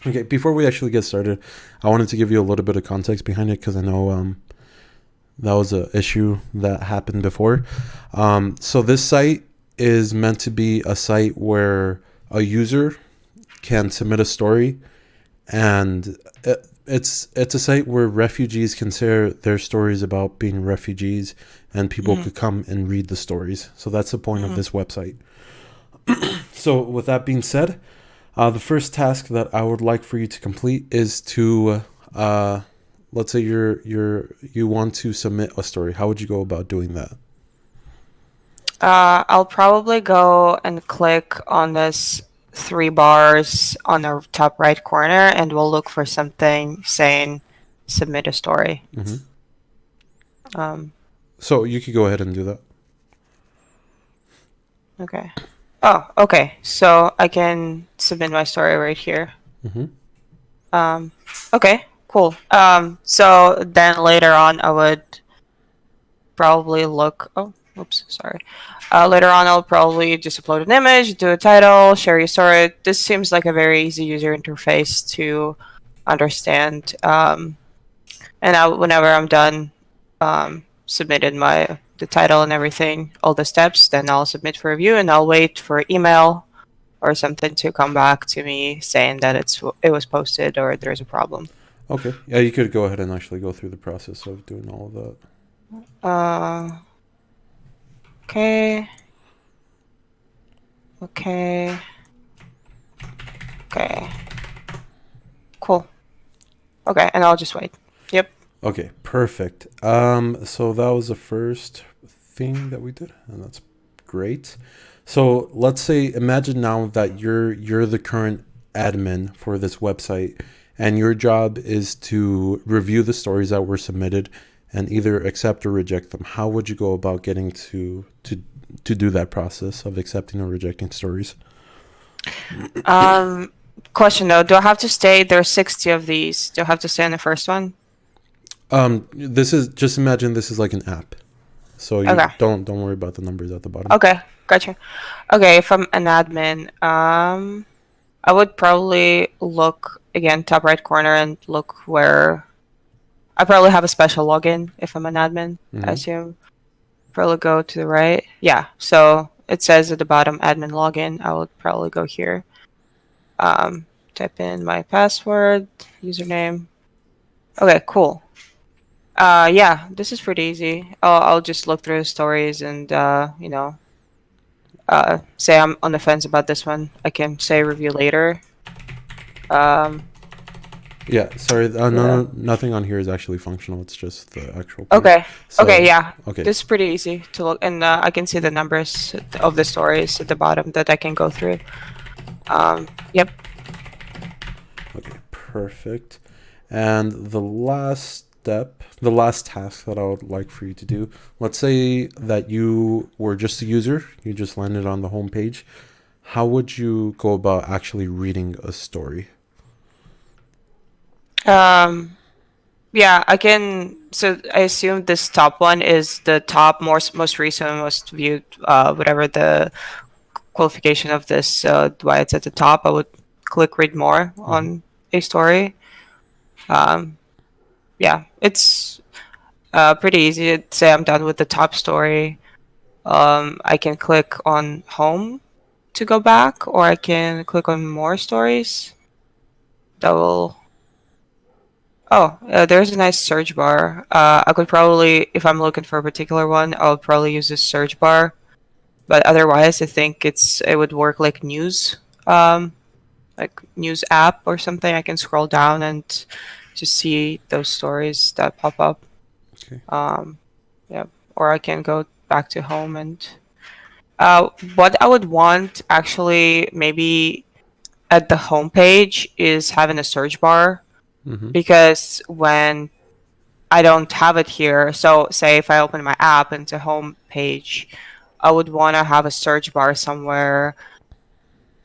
Okay, before we actually get started, I wanted to give you a little bit of context behind it because I know that was an issue that happened before. So this site is meant to be a site where a user can submit a story, and it's a site where refugees can share their stories about being refugees, and people Mm-hmm. could come and read the stories. So that's the point of Mm-hmm. this website. So with that being said, the first task that I would like for you to complete is to, let's say you want to submit a story. How would you go about doing that? I'll probably go and click on this three bars on the top right corner, and we'll look for something saying submit a story. Hmm. Um, So you could go ahead and do that. okay. Oh, okay. So I can submit my story right here. Hmm. Um, okay, cool. So then later on, I would probably look. Oh, oops, sorry. Later on, I'll probably just upload an image, do a title, share your story. This seems like a very easy user interface to understand. And whenever I'm done, submitted my the title and everything, all the steps, then I'll submit for review, and I'll wait for email or something to come back to me saying that it was posted or there's a problem. Okay. Yeah, you could go ahead and actually go through the process of doing all of that. Uh, okay, okay, okay, cool. Okay, and I'll just wait. Yep. Okay, perfect. So that was the first thing that we did, and that's great. So let's say, imagine now that you're the current admin for this website, and your job is to review the stories that were submitted and either accept or reject them. How would you go about getting to do that process of accepting or rejecting stories? Um, Question though, do I have to stay? There's 60 of these. Do I have to stay on the first one? This is just imagine this is like an app, so you Okay. don't worry about the numbers at the bottom. Okay. Gotcha. Okay, if I'm an admin, I would probably look again top right corner and look where I probably have a special login if I'm an admin. I Mm-hmm. assume probably go to the right. Yeah. So it says at the bottom admin login. I would probably go here. Um, Type in my password, username. Okay, cool. Yeah, this is pretty easy. I'll just look through the stories and say I'm on the fence about this one. I can say review later. Um, Yeah, sorry. yeah. Nothing on here is actually functional. It's just the actual page. Okay. Okay. So, Yeah. okay, This is pretty easy to look, and I can see the numbers of the stories at the bottom that I can go through. Yep. okay, perfect. And the last step, the last task that I would like for you to do, let's say that you were just a user, you just landed on the home page. How would you go about actually reading a story? Um, yeah, I can. So I assume this top one is the top, most recent, most viewed, whatever the qualification of this, why it's at the top. I would click read more Mm-hmm. on a story. Um, yeah, it's pretty easy to say I'm done with the top story. I can click on home to go back, or I can click on more stories. That will. Oh, there's a nice search bar. I could probably, if I'm looking for a particular one, I'll probably use this search bar. But otherwise, I think it would work um, like news app or something. I can scroll down and just see those stories that pop up. Okay. Um, yeah, or I can go back to home and what I would want actually maybe at the homepage is having a search bar Mm-hmm. because when I don't have it here, so say if I open my app into home page, I would want to have a search bar somewhere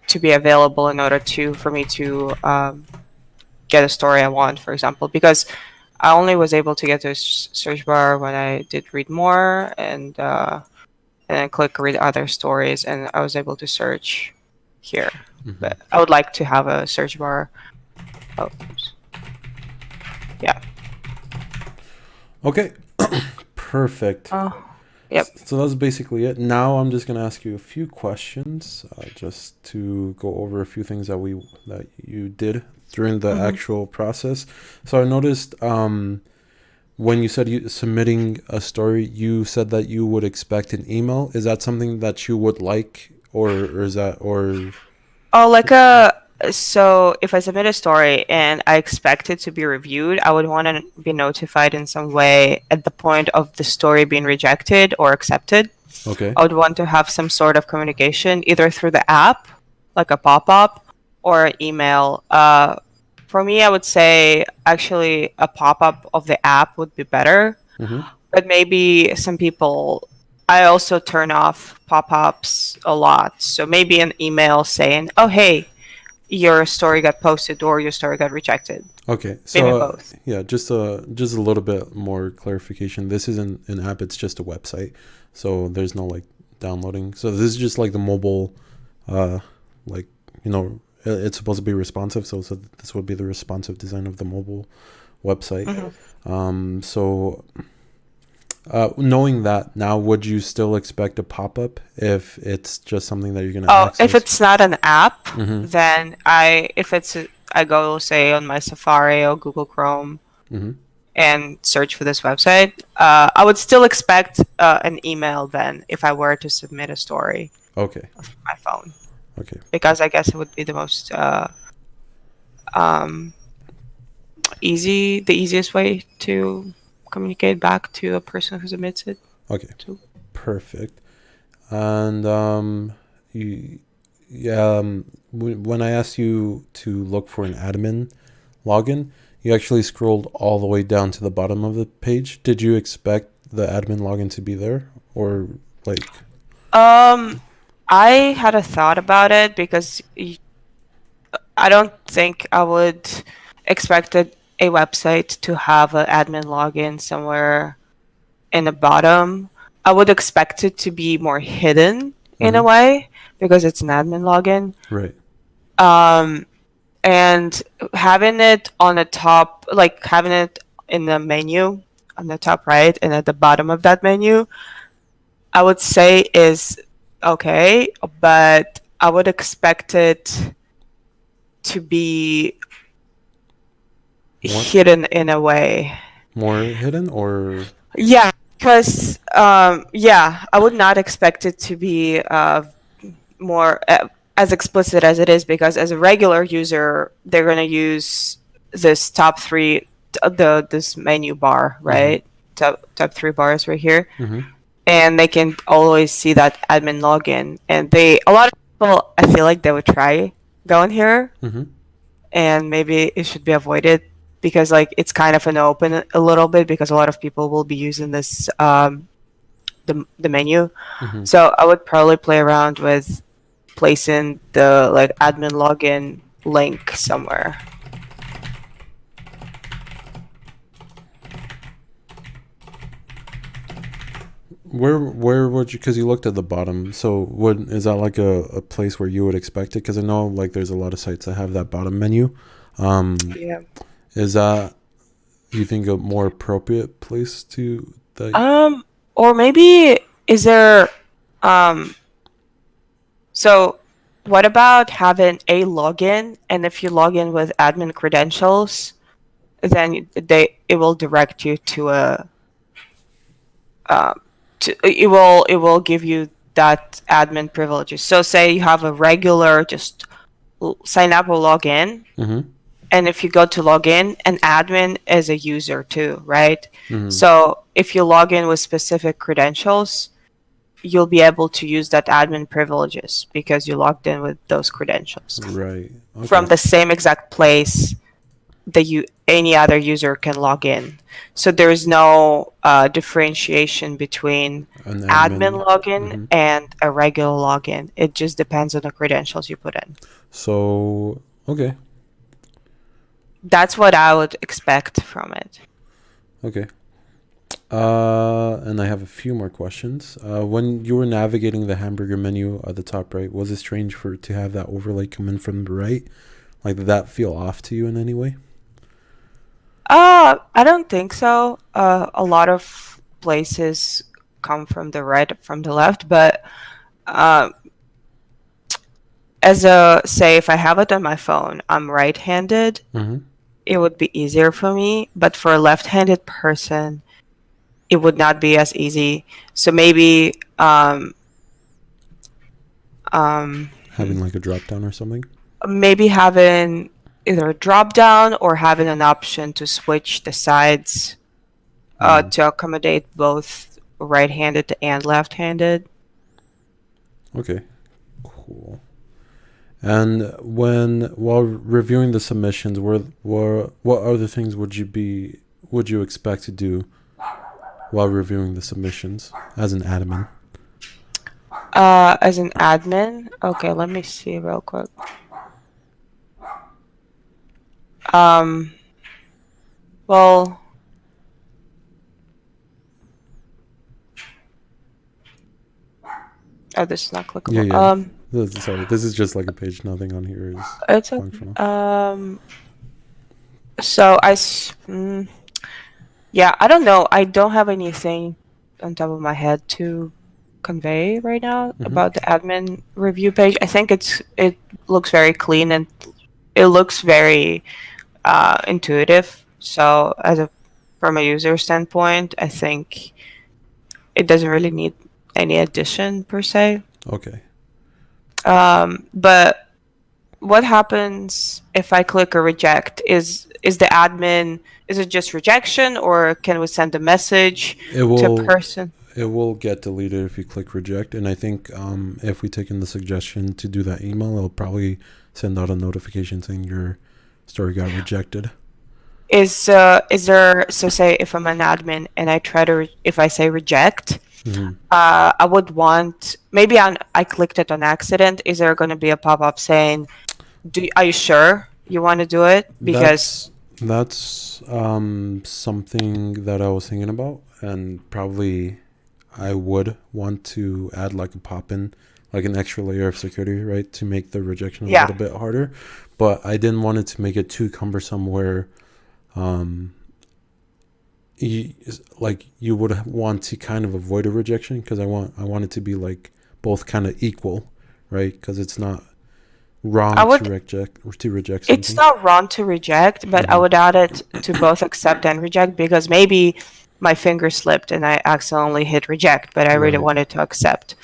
to be available in order to for me to get a story I want, for example, because I only was able to get to a search bar when I did read more and then click read other stories, and I was able to search here. Mm-hmm. But I would like to have a search bar. Oh, oops. Yeah. Okay, perfect. Oh, yep. So that's basically it. Now I'm just gonna ask you a few questions, just to go over a few things that you did during the Hmm. actual process. So I noticed when you said you submitting a story, you said that you would expect an email. Is that something that you would like, or is that or Oh, so if I submit a story and I expect it to be reviewed, I would want to be notified in some way at the point of the story being rejected or accepted. okay? I would want to have some sort of communication either through the app, like a pop-up, or an email. For me, I would say actually a pop-up of the app would be better, Mm-hmm. but maybe some people, I also turn off pop-ups a lot. So maybe an email saying, "Oh, hey, your story got posted or your story got rejected." Okay, Maybe so both. yeah, just a little bit more clarification. This isn't an app; it's just a website. So there's no like downloading. So this is just like the mobile, uh, like it's supposed to be responsive. So this would be the responsive design of the mobile website. Hmm. So knowing that now, would you still expect a pop up if it's just something that you're gonna Oh, if access? it's not an app, Mm-hmm. then I go say on my Safari or Google Chrome Mm-hmm. and search for this website. I would still expect an email then if I were to submit a story Okay. of my phone, Okay. because I guess it would be the most um, the easiest way to communicate back to a person who submits it. Okay. To. Perfect. And you, yeah, when I asked you to look for an admin login, you actually scrolled all the way down to the bottom of the page. Did you expect the admin login to be there, or like? Um, I had a thought about it because I don't think I would expect a website to have an admin login somewhere in the bottom. I would expect it to be more hidden in Mm-hmm. a way because it's an admin login. Right. Um, and having it on the top, like having it in the menu on the top right and at the bottom of that menu, I would say is okay, but I would expect it to be More hidden in a way. more hidden or Yeah, because yeah, I would not expect it to be more as explicit as it is because as a regular user, they're gonna use this top three, this menu bar, mm-hmm. right? Top three bars right here, Mm-hmm. and they can always see that admin login. And a lot of people, I feel like they would try going here, Mm-hmm. and maybe it should be avoided because like it's kind of an open a little bit because a lot of people will be using this the menu. Mm-hmm. So I would probably play around with placing the like admin login link somewhere. Where would you? Because you looked at the bottom. So would is that like a place where you would expect it? Because I know like there's a lot of sites that have that bottom menu. Um, Yeah. is that you think a more appropriate place to that? Um, or maybe is there um so what about having a login and if you log in with admin credentials, then it will direct you to a it will give you that admin privileges. So say you have a regular just sign up or log in, Mm-hmm. and if you go to log in, an admin is a user too, right? Mm-hmm. So if you log in with specific credentials, you'll be able to use that admin privileges because you logged in with those credentials Right. from Okay. the same exact place that you any other user can log in. So there is no differentiation between An admin admin. login Mm-hmm. and a regular login. It just depends on the credentials you put in. So okay. That's what I would expect from it. Okay. And I have a few more questions. When you were navigating the hamburger menu at the top right, was it strange for to have that overlay come in from the right? Like, did that feel off to you in any way? I don't think so. A lot of places come from the right, from the left, but uh, as a say, if I have it on my phone, I'm right-handed. Mm-hmm. It would be easier for me, but for a left-handed person, it would not be as easy. So maybe um, Having like a drop down or something. maybe having either a drop down or having an option to switch the sides Mm. to accommodate both right-handed and left-handed. Okay, cool. And while reviewing the submissions, were what other things would you expect to do while reviewing the submissions as an admin? As an admin, okay, let me see real quick. Um, well, oh, this is not Yeah, clickable. yeah. Sorry, this is just like a page. Nothing on here is It's okay. functional. So yeah, I don't know. I don't have anything on top of my head to convey right now Mm-hmm. about the admin review page. I think it looks very clean and it looks very intuitive. So from a user standpoint, I think it doesn't really need any addition per se. Okay. But what happens if I click a reject? Is the admin, is it just rejection, or can we send a message It to a will person? it will get deleted if you click reject, and I think if we take in the suggestion to do that email, it'll probably send out a notification saying your story got rejected. Is there, so say if I'm an admin and I try to if I say reject, Mm-hmm. I would want, maybe I clicked it on accident. Is there going to be a pop-up saying, are you sure you want to do it? Because That's something that I was thinking about, and probably I would want to add like a pop in, like an extra layer of security, right, to make the rejection a yeah, little bit harder. But I didn't want it to make it too cumbersome where um, you, like you would want to kind of avoid a rejection because I want it to be like both kind of equal, right? Because it's not I wrong would, to reject it's something. not wrong to reject, but I Mm-hmm. would add it to both accept and reject because maybe my finger slipped and I accidentally hit reject, but I really Right. wanted to accept.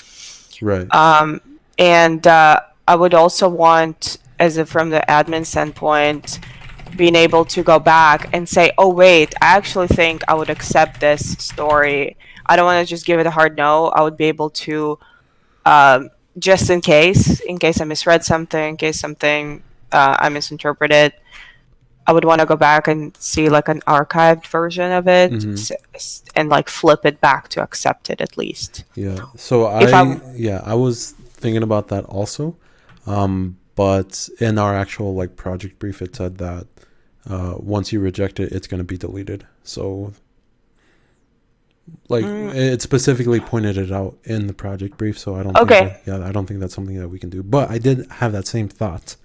Right. And I would also want, as a, from the admin standpoint, being able to go back and say, oh, wait, I actually think I would accept this story. I don't want to just give it a hard no. I would be able to, just in case I misread something, in case something I misinterpreted, I would want to go back and see like an archived version of it Mm-hmm. and like flip it back to accept it at least. Yeah. So If I, I was thinking about that also. But in our actual like project brief, it said that once you reject it, it's going to be deleted. So like mm, it specifically pointed it out in the project brief. So okay, I don't think that's something that we can do. But I did have that same thought.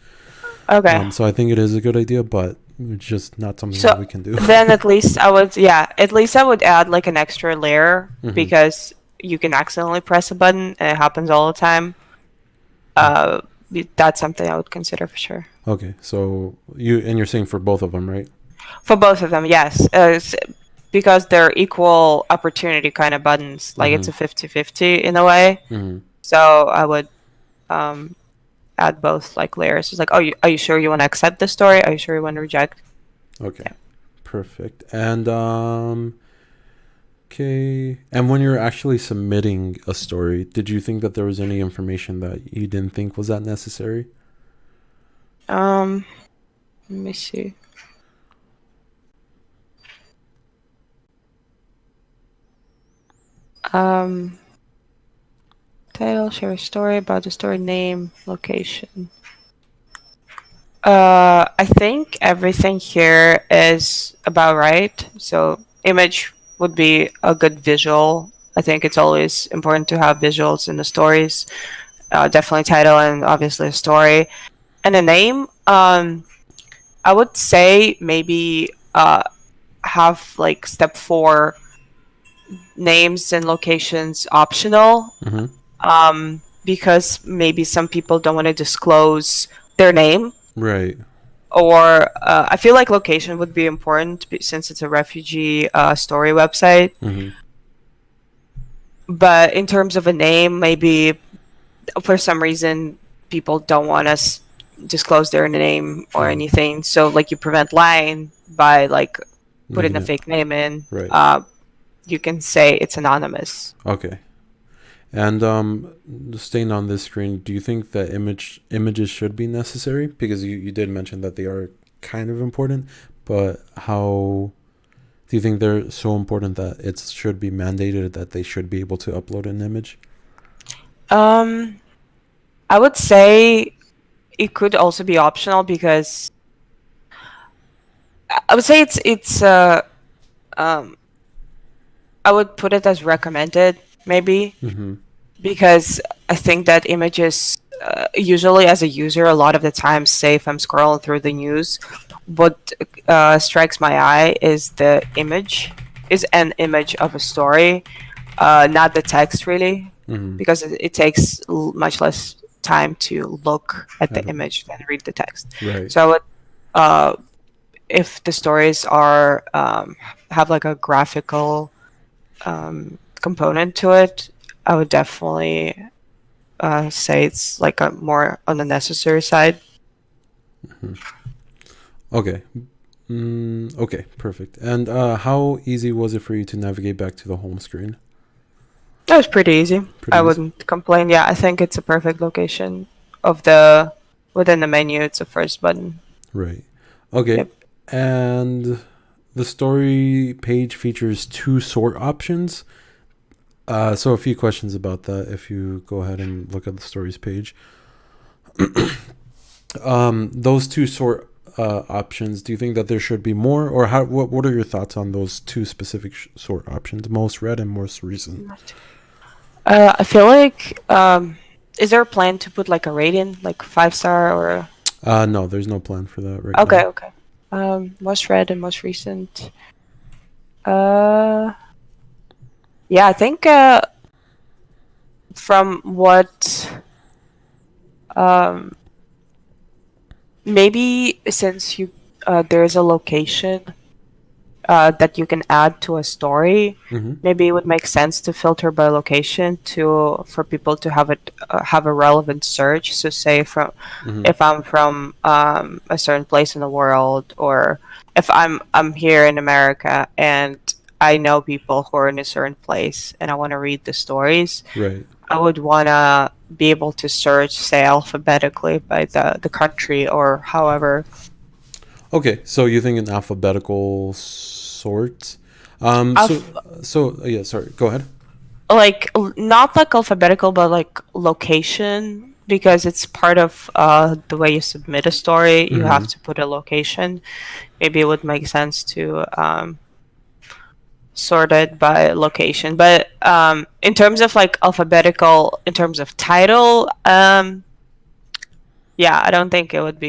okay. So I think it is a good idea, but it's just not something that So we can do. then at least I would, yeah, at least I would add like an extra layer Mm-hmm. because you can accidentally press a button and it happens all the time. Uh, that's something I would consider for sure. Okay. So you're saying for both of them, right? For both of them, yes. Because they're equal opportunity kind of buttons. Like Mm-hmm. it's a 50-50 in a way. Mm-hmm. So I would um, add both like layers. It's like, oh, are you sure you want to accept this story? Are you sure you want to reject? Okay. Yeah. Perfect. And okay. And when you're actually submitting a story, did you think that there was any information that you didn't think was that necessary? Um, Let me see. Um, Title, share a story about the story name, location. I think everything here is about right. So image would be a good visual. I think it's always important to have visuals in the stories. Definitely title and obviously a story. And a name, Um, I would say maybe have like step 4 names and locations optional. Mm-hmm. Because maybe some people don't want to disclose their name, Right. or I feel like location would be important since it's a refugee story website. Mm-hmm. But in terms of a name, maybe for some reason people don't want us disclose their name or Mm-hmm. anything. So like you prevent lying by like putting Making a it fake name in. right. You can say it's anonymous. Okay. And staying on this screen, do you think that images should be necessary? Because you did mention that they are kind of important, but how do you think they're so important that it should be mandated that they should be able to upload an image? Um, I would say it could also be optional because I would say it's um I would put it as recommended maybe, Mm-hmm. because I think that images, usually as a user, a lot of the time, say if I'm scrolling through the news, what strikes my eye is the image, is an image of a story, not the text really, Mm-hmm. because it takes much less time to look at I the don't, image than read the text. right. So I would, uh, if the stories are have like a graphical component to it, I would definitely say it's like a more on the necessary side. Mm-hmm. Okay. Okay, perfect. And how easy was it for you to navigate back to the home screen? That was pretty easy. Pretty I easy. wouldn't complain. Yeah, I think it's a perfect location of the within the menu. It's the first button. Right. Okay. Yep. And the story page features two sort options. So a few questions about that. If you go ahead and look at the stories page, those two sort options. Do you think that there should be more, or how? What are your thoughts on those two specific sort options? Most read and most recent. I feel like is there a plan to put like a rating, like 5 star or? No, there's no plan for that right Okay, now. okay. Most read and most recent. Uh, yeah, I think from what um maybe since you there's a location that you can add to a story, Mm-hmm. maybe it would make sense to filter by location to for people to have it have a relevant search. So say from Mm-hmm. if I'm from a certain place in the world, or if I'm here in America and I know people who are in a certain place and I want to read the stories, Right. I would want to be able to search, say, alphabetically by the country or however. Okay, so you think in alphabetical sort? So Alph- yeah. Sorry. Go ahead. like not like alphabetical, but like location, because it's part of the way you submit a story. You Mm-hmm. have to put a location. Maybe it would make sense to sort it by location. But in terms of like alphabetical, in terms of title, yeah, I don't think it would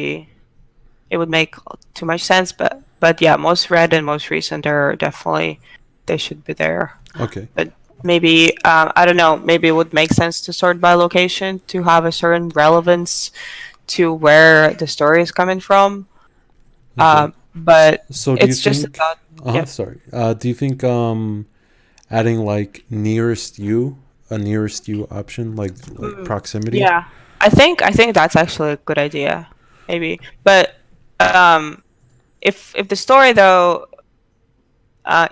make too much sense. But yeah, most read and most recent are definitely they should be there. Okay. But maybe I don't know. Maybe it would make sense to sort by location to have a certain relevance to where the story is coming from. Okay. But So do you it's just a think? thought. Yep. Sorry. Do you think adding like nearest you option, like Mm, proximity? yeah, I think that's actually a good idea. Maybe, but um, if the story though,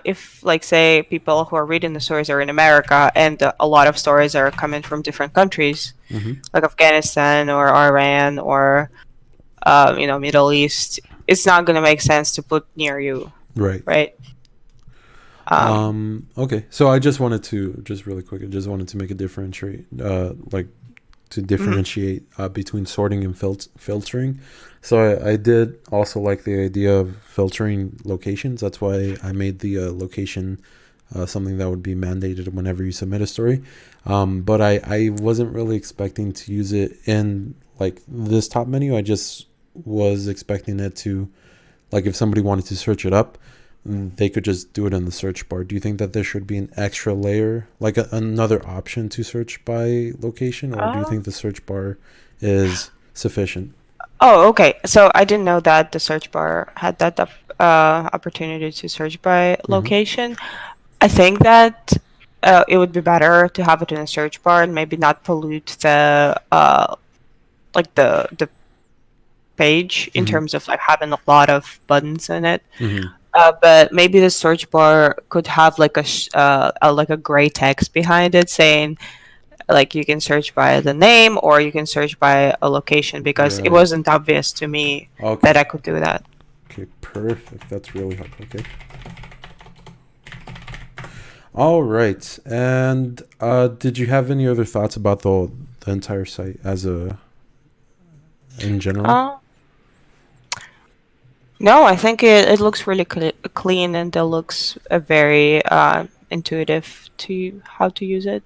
if like say people who are reading the stories are in America and a lot of stories are coming from different countries Mm-hmm. like Afghanistan or Iran or Middle East, it's not gonna make sense to put near you, Right. right? Um, Okay. So I just wanted to just really quick. I just wanted to make a differentiate, like to mhm. differentiate between sorting and filtering. So I did also like the idea of filtering locations. That's why I made the location something that would be mandated whenever you submit a story. But I wasn't really expecting to use it in like this top menu. I just was expecting it to, like, if somebody wanted to search it up, they could just do it in the search bar. Do you think that there should be an extra layer, like another option to search by location, or do you think Um, the search bar is sufficient? oh, okay. So I didn't know that the search bar had that opportunity to search by Mm-hmm. location. I think that it would be better to have it in a search bar and maybe not pollute the like the page in Mm-hmm. terms of like having a lot of buttons in it. Mm-hmm. But maybe the search bar could have like like a gray text behind it saying like you can search by the name or you can search by a location because it Right. wasn't obvious to me Okay. that I could do that. Okay. Perfect. That's really helpful. Okay. All right. And did you have any other thoughts about the entire site as a in general? Uh, no, I think it looks really clean and it looks very intuitive to how to use it.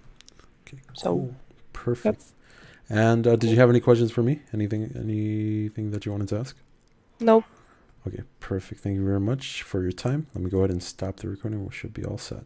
Okay. So, Cool. yep. Perfect. And did you have any questions for me? Anything that you wanted to ask? Nope. Okay, perfect. Thank you very much for your time. Let me go ahead and stop the recording. We should be all set.